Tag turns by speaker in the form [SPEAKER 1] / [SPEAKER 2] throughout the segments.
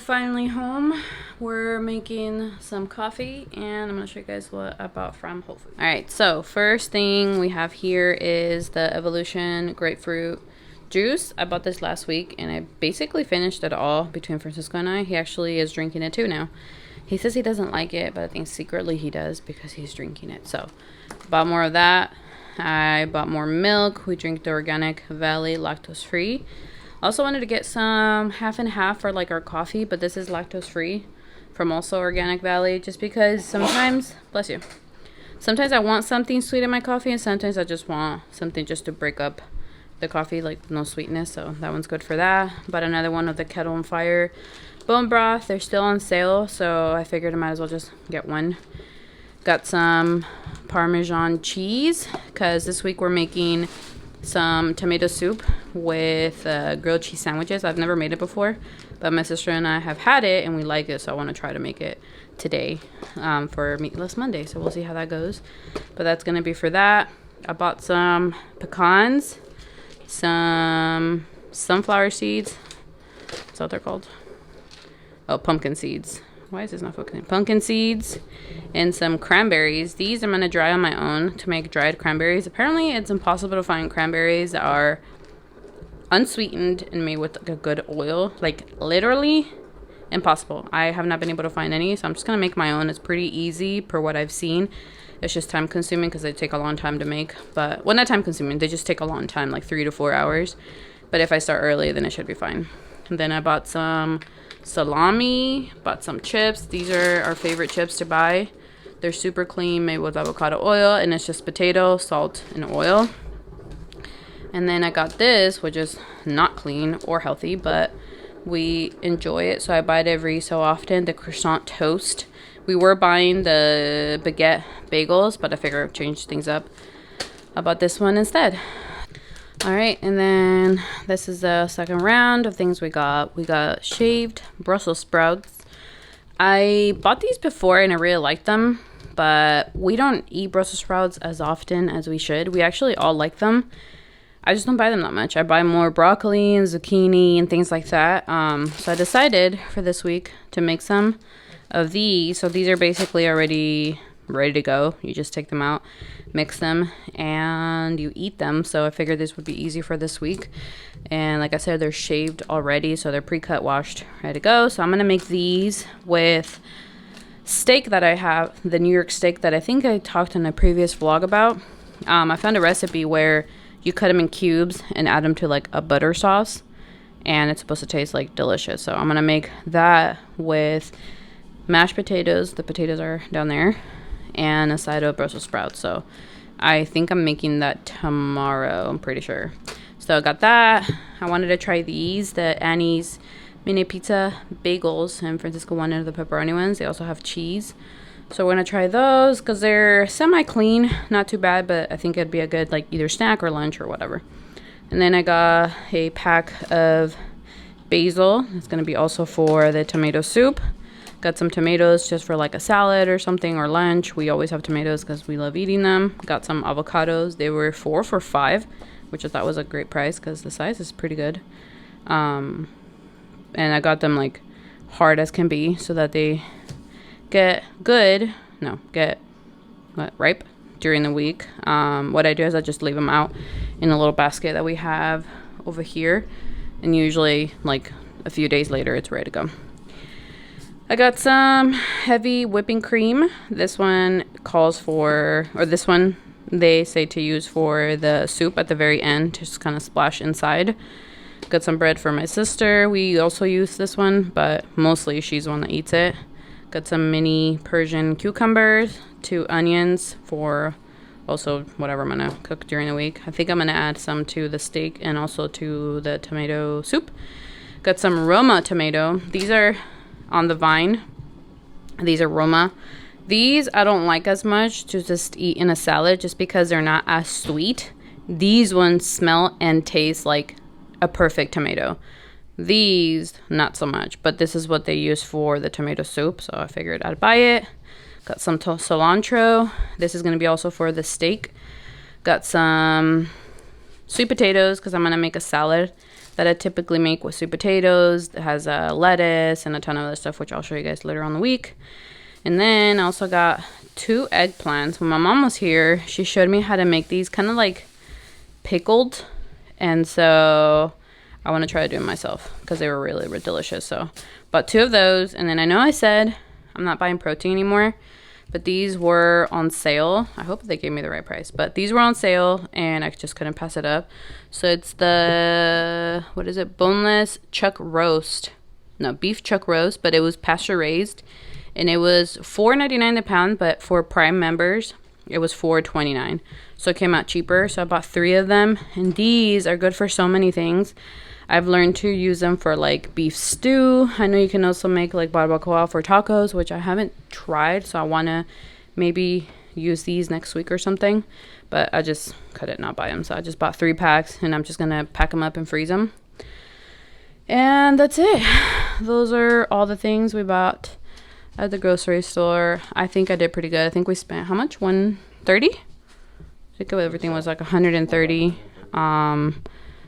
[SPEAKER 1] finally home. We're making some coffee and I'm gonna show you guys what I bought from Whole Foods. All right, so first thing we have here is the Evolution Grapefruit juice. I bought this last week and I basically finished it all between Francisco and I. He actually is drinking it too now. He says he doesn't like it, but I think secretly he does because he's drinking it. So bought more of that. I bought more milk. We drink the Organic Valley lactose free. Also wanted to get some half and half for like our coffee, but this is lactose free from also Organic Valley, just because sometimes, bless you, sometimes I want something sweet in my coffee and sometimes I just want something just to break up the coffee, like no sweetness. So that one's good for that. But another one of the Kettle on Fire bone broth. They're still on sale, so I figured I might as well just get one. Got some Parmesan cheese because this week we're making some tomato soup with grilled cheese sandwiches. I've never made it before, but my sister and I have had it and we like it, so I want to try to make it today for Meatless Monday. So we'll see how that goes, but that's gonna be for that. I bought some pecans, some sunflower seeds. That's what they're called. Oh, pumpkin seeds. Why is this not focusing? Pumpkin seeds and some cranberries. These I'm going to dry on my own to make dried cranberries. Apparently, it's impossible to find cranberries that are unsweetened and made with like a good oil. Like, literally impossible. I have not been able to find any, so I'm just going to make my own. It's pretty easy per what I've seen. It's just time consuming because they take a long time to make. But, well, not time consuming. They just take a long time, like 3 to 4 hours. But if I start early, then it should be fine. And then I bought some salami, bought some chips. These are our favorite chips to buy. They're super clean, made with avocado oil, and it's just potato, salt, and oil. And then I got this, which is not clean or healthy, but we enjoy it, so I buy it every so often, the croissant toast. We were buying the baguette bagels, but I figured I'd change things up. I bought this one instead. All right, and then this is the second round of things we got. We got shaved Brussels sprouts. I bought these before and I really liked them, but we don't eat Brussels sprouts as often as we should. We actually all like them. I just don't buy them that much. I buy more broccoli and zucchini and things like that. So I decided for this week to make some of these. So these are basically already ready to go. You just take them out, mix them, and you eat them. So I figured this would be easy for this week. And like I said, they're shaved already, so they're pre-cut, washed, ready to go. So I'm gonna make these with steak that I have, the New York steak that I think I talked in a previous vlog about. I found a recipe where you cut them in cubes and add them to like a butter sauce, and it's supposed to taste like delicious. So I'm gonna make that with mashed potatoes. The potatoes are down there, and a side of Brussels sprouts. So I think I'm making that tomorrow, I'm pretty sure. So I got that. I wanted to try these, the Annie's mini pizza bagels, and Francisco wanted the pepperoni ones. They also have cheese. So we're gonna try those because they're semi-clean, not too bad, but I think it'd be a good like either snack or lunch or whatever. And then I got a pack of basil. It's gonna be also for the tomato soup. Got some tomatoes just for like a salad or something or lunch. We always have tomatoes because we love eating them. Got some avocados. They were 4 for $5, which I thought was a great price because the size is pretty good. And I got them like hard as can be so that they get ripe during the week. What I do is I just leave them out in a little basket that we have over here, and usually like a few days later it's ready to go. I got some heavy whipping cream. This one calls for, or this one they say to use for the soup at the very end to just kind of splash inside. Got some bread for my sister. We also use this one, but mostly she's the one that eats it. Got some mini Persian cucumbers, 2 onions for also whatever I'm gonna cook during the week. I think I'm gonna add some to the steak and also to the tomato soup. Got some Roma tomato. These are on the vine. These are Roma. These I don't like as much to just eat in a salad just because they're not as sweet. These ones smell and taste like a perfect tomato. These not so much, but this is what they use for the tomato soup, so I figured I'd buy it. Got some cilantro. This is going to be also for the steak. Got some sweet potatoes because I'm going to make a salad. that I typically make with sweet potatoes. It has lettuce and a ton of other stuff, which I'll show you guys later on in the week. And then I also got 2 eggplants. When my mom was here, she showed me how to make these kind of like pickled. And so I want to try to do it myself because they were really, really delicious. So bought 2 of those. And then I know I said I'm not buying protein anymore, but these were on sale. I hope they gave me the right price. But these were on sale and I just couldn't pass it up. So it's the, what is it? Boneless chuck roast. No, beef chuck roast, but it was pasture raised. And it was $4.99 a pound, but for Prime members, it was $4.29. So it came out cheaper. So I bought 3 of them. And these are good for so many things. I've learned to use them for like beef stew. I know you can also make like barbacoa for tacos, which I haven't tried. So I want to maybe use these next week or something. But I just couldn't not buy them. So I just bought 3 packs and I'm just going to pack them up and freeze them. And that's it. Those are all the things we bought at the grocery store. I think I did pretty good. I think we spent how much? $130? I think everything was like $130.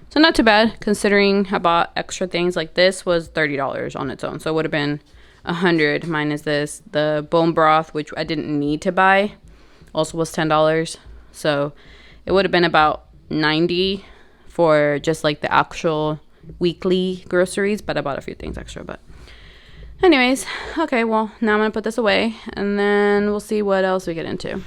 [SPEAKER 1] So not too bad considering I bought extra things. Like this was $30 on its own. So it would have been $100 minus this. The bone broth, which I didn't need to buy, also was $10. So it would have been about $90 for just like the actual weekly groceries, but I bought a few things extra. But anyways, okay, well, now I'm gonna put this away and then we'll see what else we get into.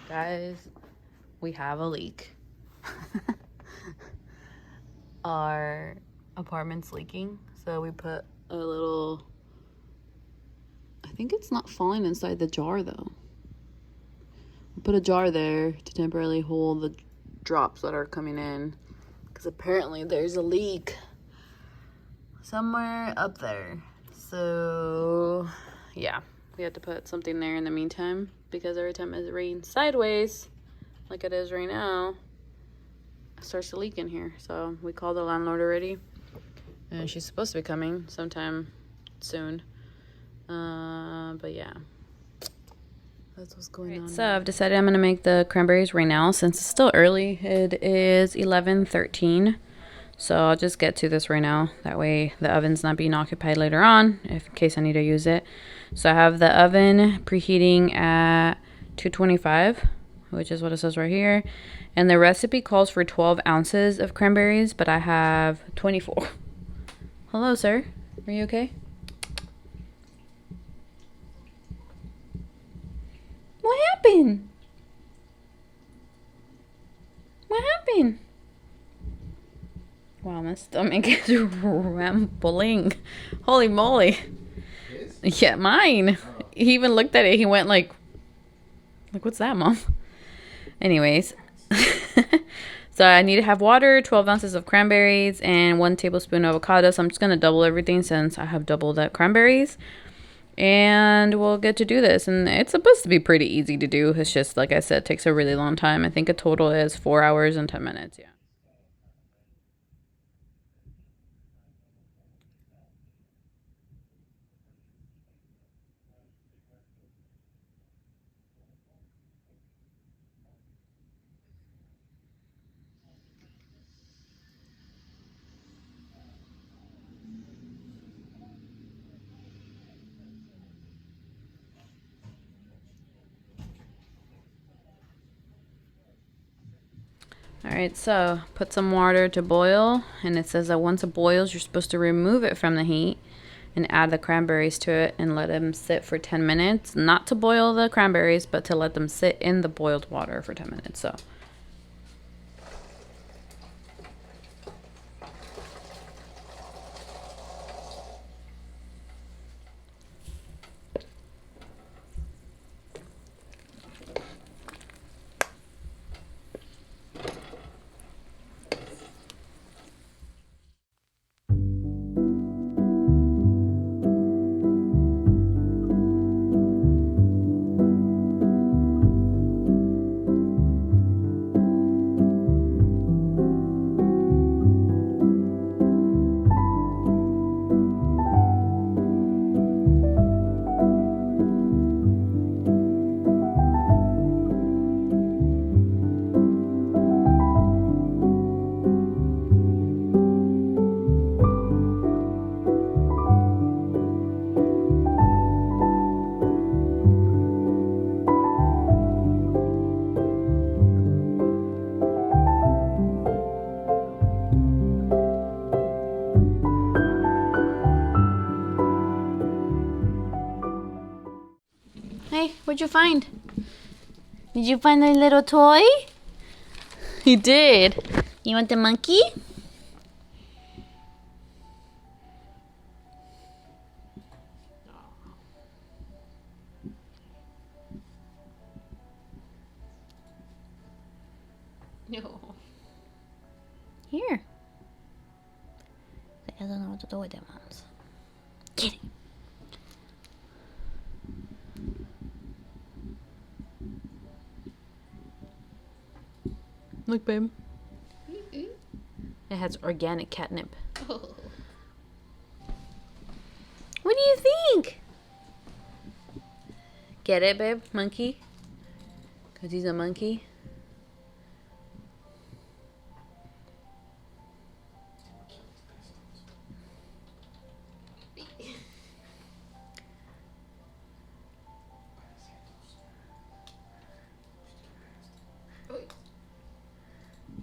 [SPEAKER 1] Guys, we have a leak. Our apartment's leaking, so we put a little, I think it's not falling inside the jar though. We put a jar there to temporarily hold the drops that are coming in, because apparently there's a leak somewhere up there. So yeah, we had to put something there in the meantime, because every time it rains sideways, like it is right now, it starts to leak in here. So we called the landlord already, and she's supposed to be coming sometime soon. But yeah, that's what's going on. So I've decided I'm gonna make the cranberries right now since it's still early. It is 11:13. So I'll just get to this right now. That way the oven's not being occupied later on, if in case I need to use it. So I have the oven preheating at 225, which is what it says right here. And the recipe calls for 12 ounces of cranberries, but I have 24. Hello, sir. Are you okay? What happened? What happened? Wow, my stomach is rambling. Holy moly. His? Yeah, mine. Oh. He even looked at it. He went like, what's that, Mom? Anyways. So I need to have water, 12 ounces of cranberries, and 1 tablespoon of avocado. So I'm just going to double everything since I have doubled the cranberries. And we'll get to do this. And it's supposed to be pretty easy to do. It's just, like I said, it takes a really long time. I think a total is 4 hours and 10 minutes. Yeah. Alright, so put some water to boil, and it says that once it boils, you're supposed to remove it from the heat and add the cranberries to it and let them sit for 10 minutes. Not to boil the cranberries, but to let them sit in the boiled water for 10 minutes. So What'd you find? Did you find a little toy? You did. You want the monkey? No. Here. I don't know what to do with them ones. Get it. Look, babe. It has organic catnip. Oh. What do you think? Get it, babe? Monkey? Because he's a monkey?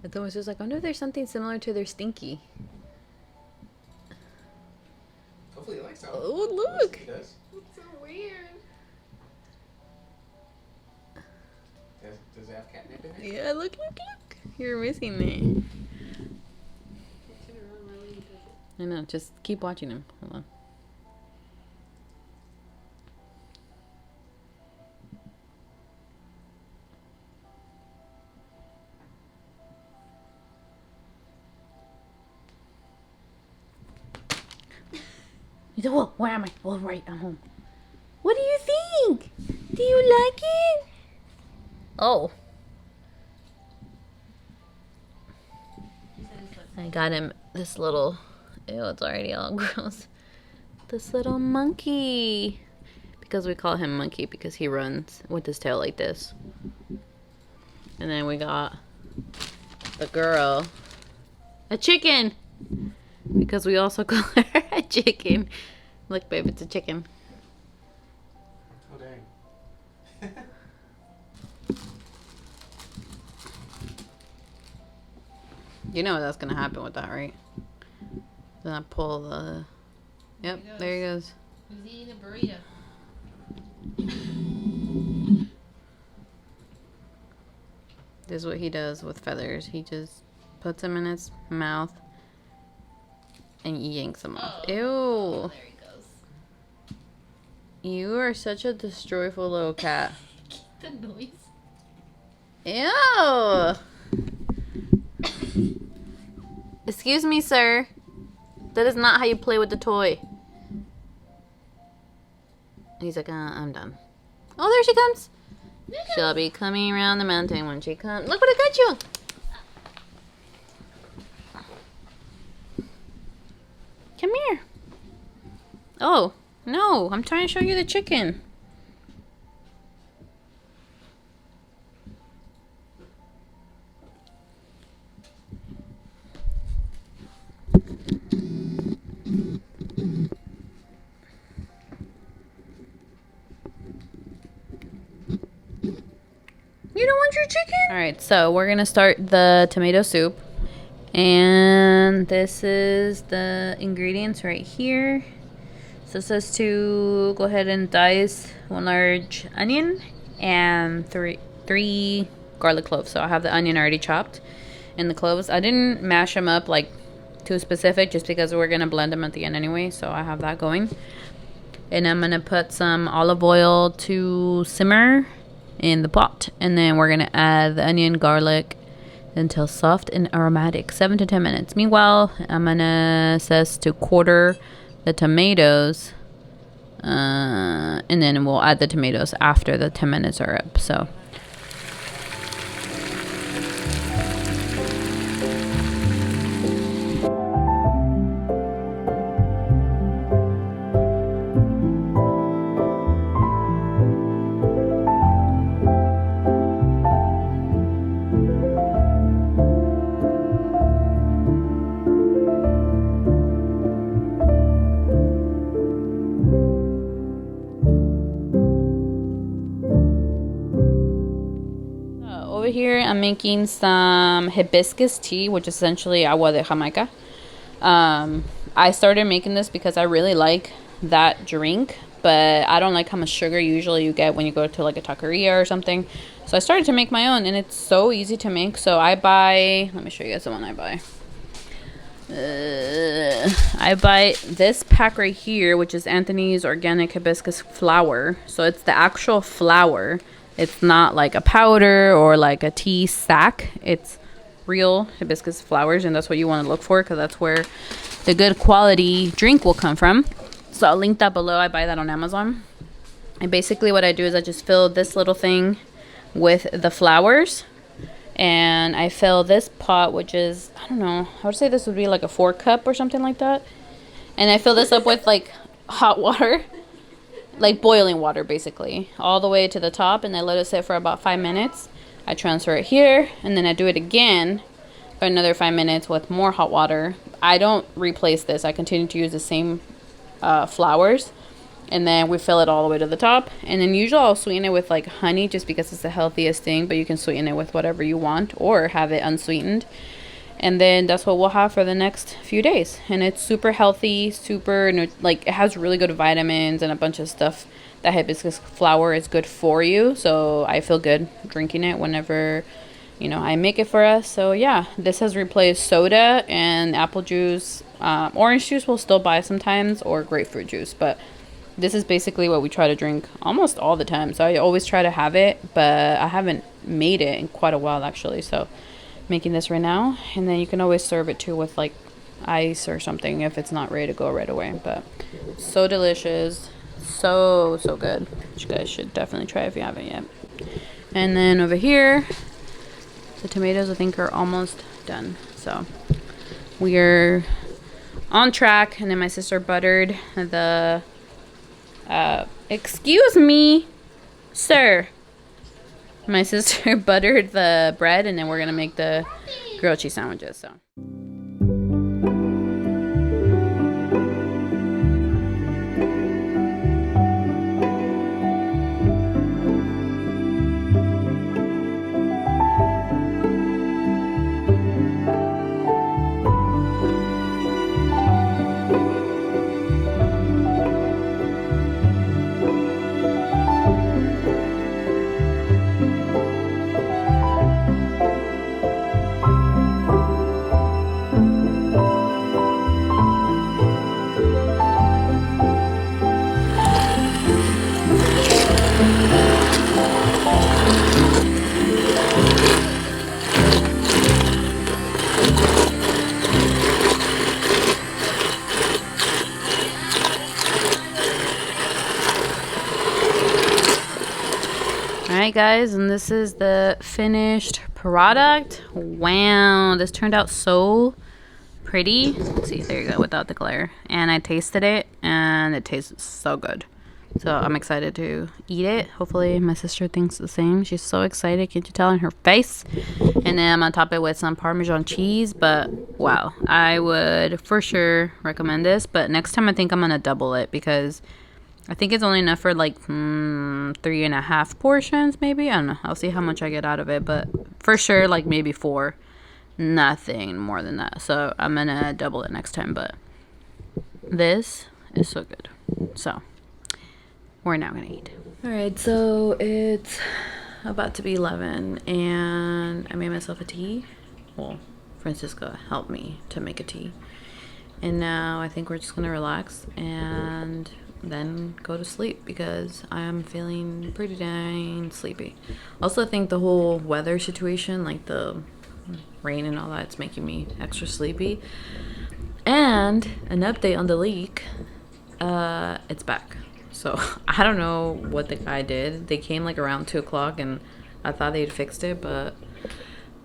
[SPEAKER 1] It's almost just like, I wonder if there's something similar to their stinky.
[SPEAKER 2] Hopefully he likes that.
[SPEAKER 1] Oh, look!
[SPEAKER 2] He does.
[SPEAKER 3] It's so weird.
[SPEAKER 2] Does it have catnip in it?
[SPEAKER 1] Yeah, look. You're missing it. I know, just keep watching him. Hold on. He said, whoa, where am I? Oh, right, I'm home. What do you think? Do you like it? Oh. I got him this little, ew, it's already all gross. This little monkey. Because we call him Monkey because he runs with his tail like this. And then we got the girl, a chicken. Because we also call her a chicken. Look, babe, it's a chicken.
[SPEAKER 2] Oh, dang.
[SPEAKER 1] You know that's going to happen with that, right? Then I pull the... Yep, there he goes.
[SPEAKER 3] He's eating a burrito.
[SPEAKER 1] This is what he does with feathers. He just puts them in his mouth and yanks them off.
[SPEAKER 3] Oh.
[SPEAKER 1] Ew.
[SPEAKER 3] Oh, there he goes.
[SPEAKER 1] You are such a destroyful little cat.
[SPEAKER 3] The noise.
[SPEAKER 1] Ew. Excuse me, sir. That is not how you play with the toy. He's like, I'm done. Oh, there she comes. She'll be coming around the mountain when she comes. Look what I got you. Come here. Oh, no. I'm trying to show you the chicken. You don't want your chicken? Alright, so we're going to start the tomato soup. And this is the ingredients right here. So it says to go ahead and dice 1 large onion and three garlic cloves. So I have the onion already chopped and the cloves. I didn't mash them up like too specific just because we're going to blend them at the end anyway. So I have that going. And I'm going to put some olive oil to simmer in the pot, and then we're gonna add the onion, garlic until soft and aromatic, 7 to 10 minutes. Meanwhile, I'm gonna says to quarter the tomatoes, and then we'll add the tomatoes after the 10 minutes are up. So over here I'm making some hibiscus tea, which is essentially agua de Jamaica. I started making this because I really like that drink, but I don't like how much sugar usually you get when you go to like a taqueria or something. So I started to make my own, and it's so easy to make. So I buy, let me show you guys the one I buy. I buy this pack right here, which is Anthony's Organic Hibiscus Flower. So it's the actual flower. It's not like a powder or like a tea sack. It's real hibiscus flowers, and that's what you want to look for, because that's where the good quality drink will come from. So I'll link that below. I buy that on Amazon. And basically what I do is I just fill this little thing with the flowers. And I fill this pot, which is, I don't know, I would say this would be like a 4 cup or something like that. And I fill this up with like hot water, like boiling water basically, all the way to the top. And I let it sit for about 5 minutes. I transfer it here, and then I do it again for another 5 minutes with more hot water. I don't replace this. I continue to use the same flowers. And then we fill it all the way to the top. And then usually I'll sweeten it with like honey, just because it's the healthiest thing. But you can sweeten it with whatever you want, or have it unsweetened. And then that's what we'll have for the next few days. And it's super healthy, like it has really good vitamins and a bunch of stuff. That hibiscus flower is good for you. So I feel good drinking it whenever, you know, I make it for us. So yeah, this has replaced soda and apple juice. Orange juice we'll still buy sometimes, or grapefruit juice. But this is basically what we try to drink almost all the time. So I always try to have it, but I haven't made it in quite a while actually. So making this right now, and then you can always serve it too with like ice or something if it's not ready to go right away. But so delicious, so good. You guys should definitely try if you haven't yet. And then over here, the tomatoes I think are almost done. So we are on track. And then my sister buttered the excuse me, sir. My sister buttered the bread, and then we're gonna make the grilled cheese sandwiches. So. Alright guys, and this is the finished product. Wow, this turned out so pretty. Let's see, there you go, without the glare. And I tasted it, and it tastes so good. So I'm excited to eat it. Hopefully my sister thinks the same. She's so excited, can't you tell in her face? And then I'm gonna top it with some Parmesan cheese. But wow, I would for sure recommend this. But next time I think I'm gonna double it, because I think it's only enough for like 3.5 portions maybe. I don't know. I'll see how much I get out of it. But for sure, like maybe 4. Nothing more than that. So I'm going to double it next time. But this is so good. So we're now going to eat. Alright, so it's about to be 11. And I made myself a tea. Well, Francisca helped me to make a tea. And now I think we're just going to relax and then go to sleep, because I am feeling pretty dang sleepy. Also, I think the whole weather situation, like the rain and all that, it's making me extra sleepy. And an update on the leak, it's back. So I don't know what the guy did. They came like around 2 o'clock, and I thought they'd fixed it, but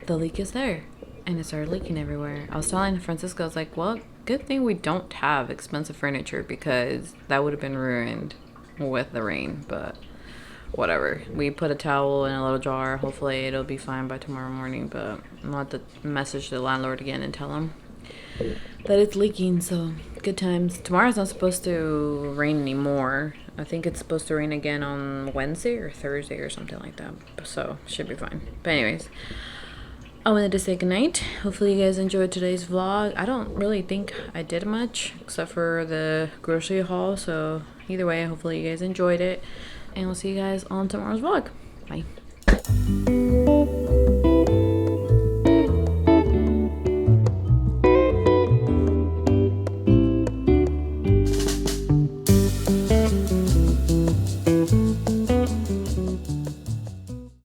[SPEAKER 1] the leak is there, and it started leaking everywhere. I was telling Francisco, I was like, well, good thing we don't have expensive furniture, because that would have been ruined with the rain. But whatever, we put a towel in a little jar. Hopefully it'll be fine by tomorrow morning. But I'm about to message the landlord again and tell him that it's leaking. So good times. Tomorrow's not supposed to rain anymore. I think it's supposed to rain again on Wednesday or Thursday or something like that. So should be fine. But anyways, I wanted to say goodnight. Hopefully you guys enjoyed today's vlog. I don't really think I did much except for the grocery haul. So Either way, hopefully you guys enjoyed it. And we'll see you guys on tomorrow's vlog. Bye.